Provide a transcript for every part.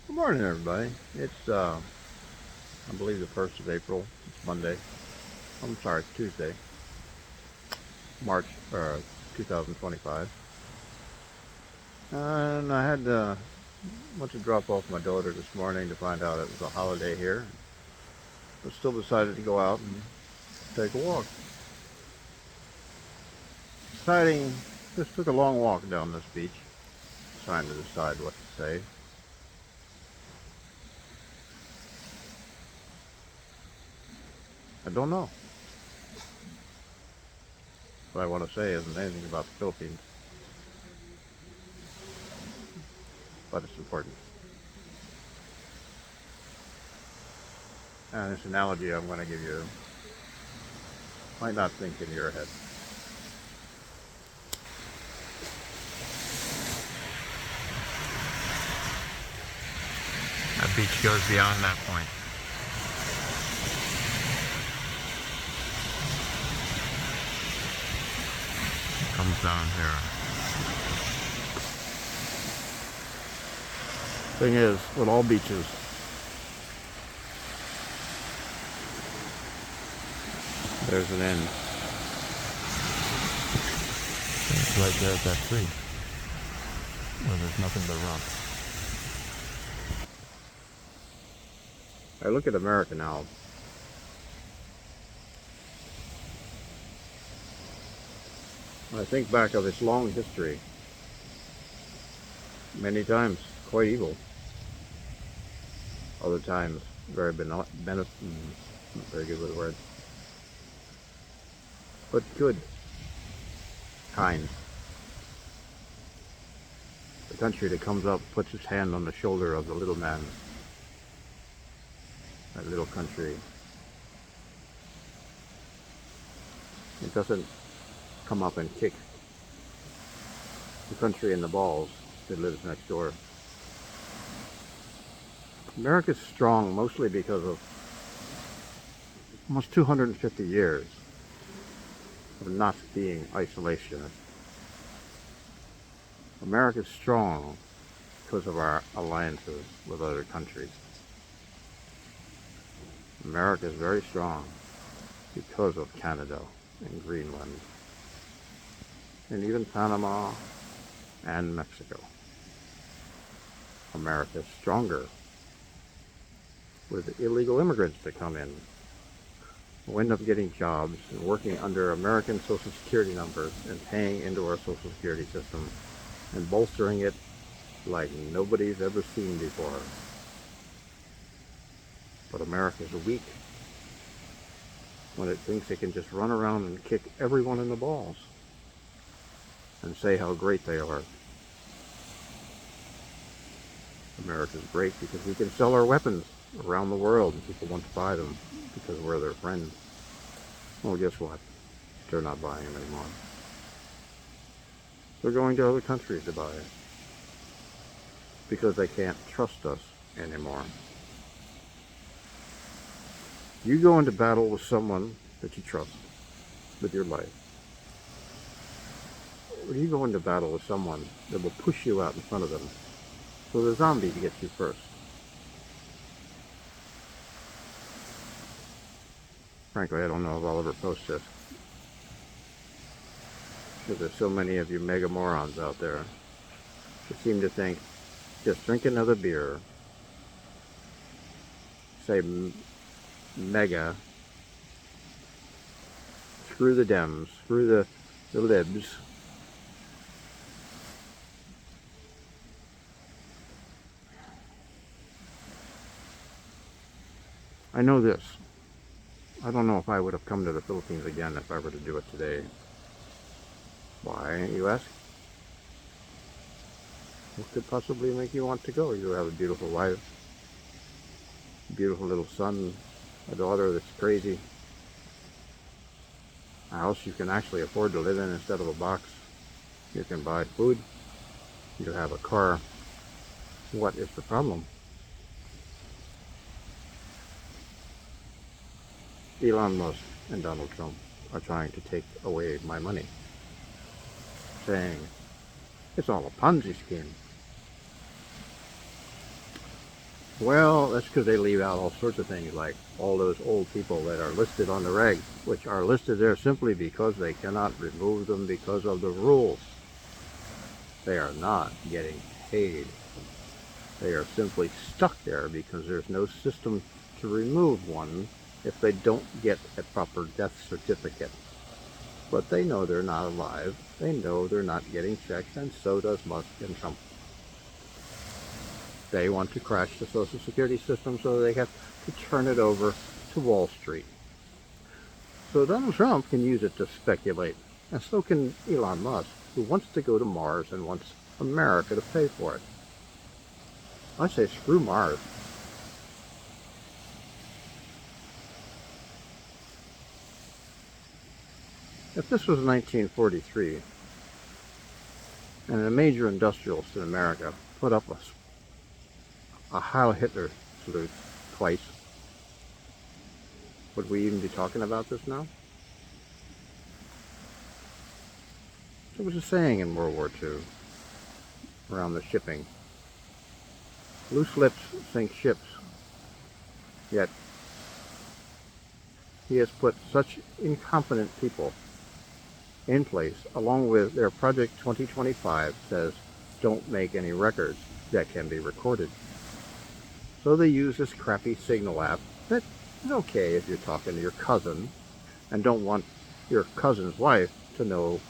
Good morning, everybody. It's, I believe, the 1st of April. It's Monday. I'm sorry, it's Tuesday, March 2025. And I went to drop off my daughter this morning to find out it was a holiday here, but still decided to go out and take a walk. Deciding, just took a long walk down this beach, trying to decide what to say. I don't know. What I want to say isn't anything about the Philippines, but it's important. And this analogy I'm going to give you might not think into your head. That beach goes beyond that point. Comes down here. Thing is, with all beaches, there's an end. It's right there at that tree, where there's nothing but rock. I look at America now. When I think back of its long history, many times quite evil, other times very very good with words, but good, kind. The country that comes up, puts its hand on the shoulder of the little man, that little country. It doesn't come up and kick the country in the balls that lives next door. America's strong mostly because of almost 250 years of not being isolationist. America's strong because of our alliances with other countries. America is very strong because of Canada and Greenland and even Panama and Mexico. America is stronger with illegal immigrants that come in, who end up getting jobs and working under American Social Security numbers and paying into our Social Security system and bolstering it like nobody's ever seen before. But America's weak when it thinks it can just run around and kick everyone in the balls and say how great they are. America's great because we can sell our weapons around the world and people want to buy them because we're their friends. Well, guess what? They're not buying them anymore. They're going to other countries to buy it because they can't trust us anymore. You go into battle with someone that you trust with your life, or you go into battle with someone that will push you out in front of them so the zombie gets you first. Frankly, I don't know if I'll ever post this, because there's so many of you mega morons out there who seem to think, just drink another beer, say mega, screw the Dems, screw the libs, I know this. I don't know if I would have come to the Philippines again if I were to do it today. Why, you ask? What could possibly make you want to go? You have a beautiful wife, a beautiful little son, a daughter that's crazy, a house you can actually afford to live in instead of a box. You can buy food. You have a car. What is the problem? Elon Musk and Donald Trump are trying to take away my money, saying it's all a Ponzi scheme. Well, that's because they leave out all sorts of things, like all those old people that are listed on the regs, which are listed there simply because they cannot remove them because of the rules. They are not getting paid. They are simply stuck there because there's no system to remove one if they don't get a proper death certificate. But they know they're not alive. They know they're not getting checks, and so does Musk and Trump. They want to crash the Social Security system so they have to turn it over to Wall Street. So Donald Trump can use it to speculate, and so can Elon Musk, who wants to go to Mars and wants America to pay for it. I say screw Mars. If this was 1943 and a major industrialist in America put up a Heil Hitler salute twice, would we even be talking about this now? There was a saying in World War II around the shipping. Loose lips sink ships. Yet he has put such incompetent people in place, along with their Project 2025 says, don't make any records that can be recorded. So they use this crappy signal app that is okay if you're talking to your cousin and don't want your cousin's wife to know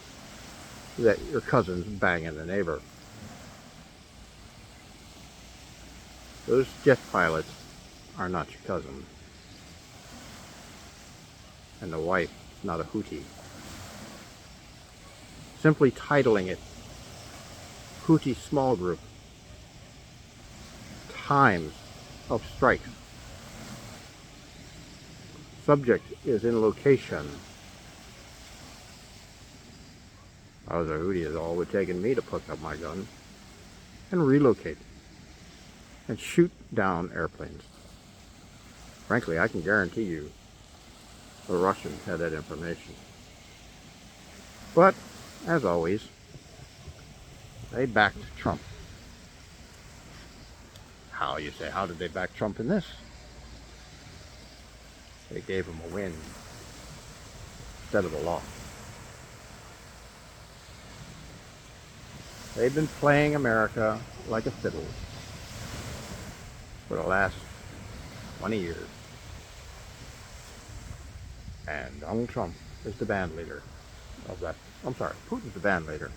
that your cousin's banging the neighbor. Those jet pilots are not your cousin. And the wife is not a Houthi. Simply titling it Houthi Small Group Times of Strikes. Subject is in location. I was a Houthi, is all it would take me to pick up my gun and relocate and shoot down airplanes. Frankly, I can guarantee you the Russians had that information. But, as always, they backed Trump. How, you say, how did they back Trump in this? They gave him a win instead of a loss. They've been playing America like a fiddle for the last 20 years. And Donald Trump is the band leader of that. I'm sorry, Putin's the band leader.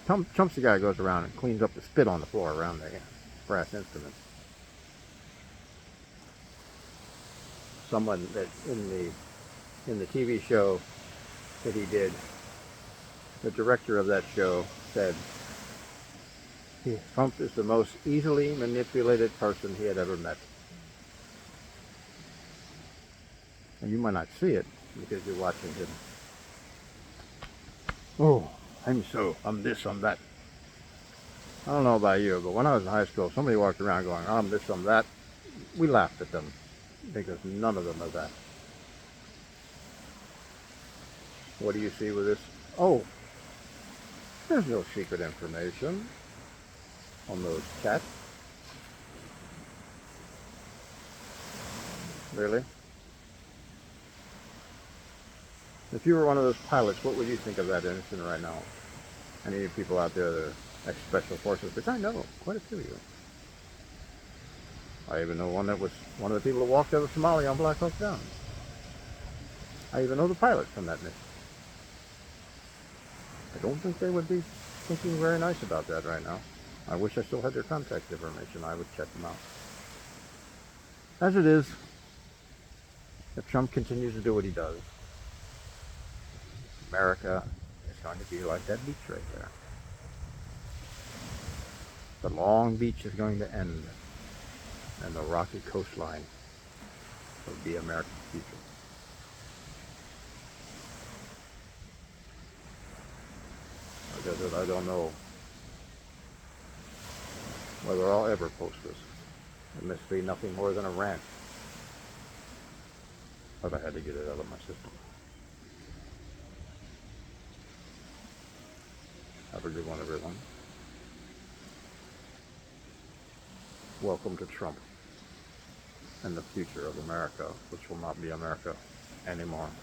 Trump's the guy who goes around and cleans up the spit on the floor around the brass instruments. Someone that in the TV show that he did, the director of that show said Trump is the most easily manipulated person he had ever met. And you might not see it because you're watching him. Oh, I'm this, I'm that. I don't know about you, but when I was in high school, somebody walked around going, I'm this, I'm that. We laughed at them because none of them are that. What do you see with this? Oh, there's no secret information on those chats. Really? If you were one of those pilots, what would you think of that incident right now? Any of you people out there that are ex-special forces, which I know, quite a few of you. I even know one that was one of the people that walked over Somalia on Black Hawk Down. I even know the pilot from that mission. I don't think they would be thinking very nice about that right now. I wish I still had their contact information. I would check them out. As it is, if Trump continues to do what he does, America is going to be like that beach right there. The long beach is going to end, and the rocky coastline will be America's future. Because I don't know whether I'll ever post this. It must be nothing more than a rant. But I had to get it out of my system. Have a good one, everyone. welcome to Trump and the future of America, which will not be America anymore.